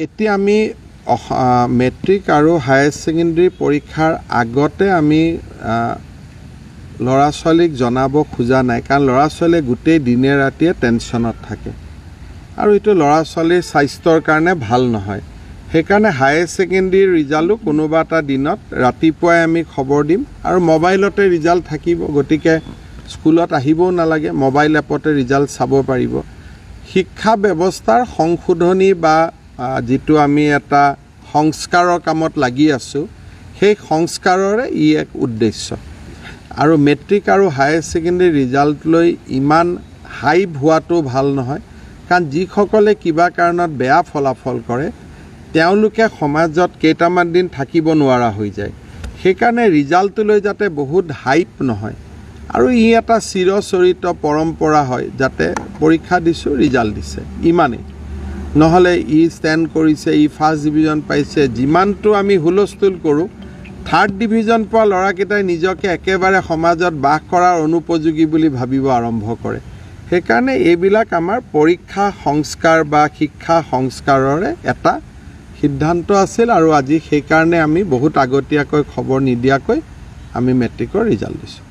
এতিয়া আমি মেট্ৰিক আৰু হায়াৰ ছেকেণ্ডেৰী পৰীক্ষাৰ আগতে আমি ল'ৰা ছোৱালীক জনাব খোজা নাই, কাৰণ ল'ৰা ছোৱালীয়ে গোটেই দিনে ৰাতিয়ে টেনশ্যনত থাকে আৰু এইটো ল'ৰা ছোৱালীৰ স্বাস্থ্যৰ কাৰণে ভাল নহয়। সেইকাৰণে হায়াৰ ছেকেণ্ডেৰীৰ ৰিজাল্টো কোনোবা এটা দিনত ৰাতিপুৱাই আমি খবৰ দিম আৰু মোবাইলতে ৰিজাল্ট থাকিব, গতিকে স্কুলত আহিবও নালাগে, মোবাইল এপতে ৰিজাল্ট চাব পাৰিব। শিক্ষা ব্যৱস্থাৰ সংশোধনী বা যিটো আমি এটা সংস্কাৰৰ কামত লাগি আছোঁ, সেই সংস্কাৰৰে ই এক উদ্দেশ্য। আৰু মেট্ৰিক আৰু হায়াৰ ছেকেণ্ডেৰী ৰিজাল্ট লৈ ইমান হাইপ হোৱাটো ভাল নহয়, কাৰণ যিসকলে কিবা কাৰণত বেয়া ফলাফল কৰে তেওঁলোকে সমাজত কেইটামান দিন থাকিব নোৱাৰা হৈ যায়। সেইকাৰণে ৰিজাল্টটো লৈ যাতে বহুত হাইপ নহয় আৰু ই এটা চিৰচৰিত পৰম্পৰা হয়, যাতে পৰীক্ষা দিছোঁ ৰিজাল্ট দিছে ইমানেই, নহ'লে ই ষ্টেণ্ড কৰিছে, ই ফাৰ্ষ্ট ডিভিজন পাইছে, যিমানটো আমি হুলস্থুল কৰোঁ, থাৰ্ড ডিভিজন পোৱা ল'ৰাকেইটাই নিজকে একেবাৰে সমাজত বাস কৰাৰ অনুপযোগী বুলি ভাবিব আৰম্ভ কৰে। সেইকাৰণে এইবিলাক আমাৰ পৰীক্ষা সংস্কাৰ বা শিক্ষা সংস্কাৰৰে এটা সিদ্ধান্ত আছিল আৰু আজি সেইকাৰণে আমি বহুত আগতীয়াকৈ খবৰ নিদিয়াকৈ আমি মেট্ৰিকৰ ৰিজাল্ট দিছোঁ।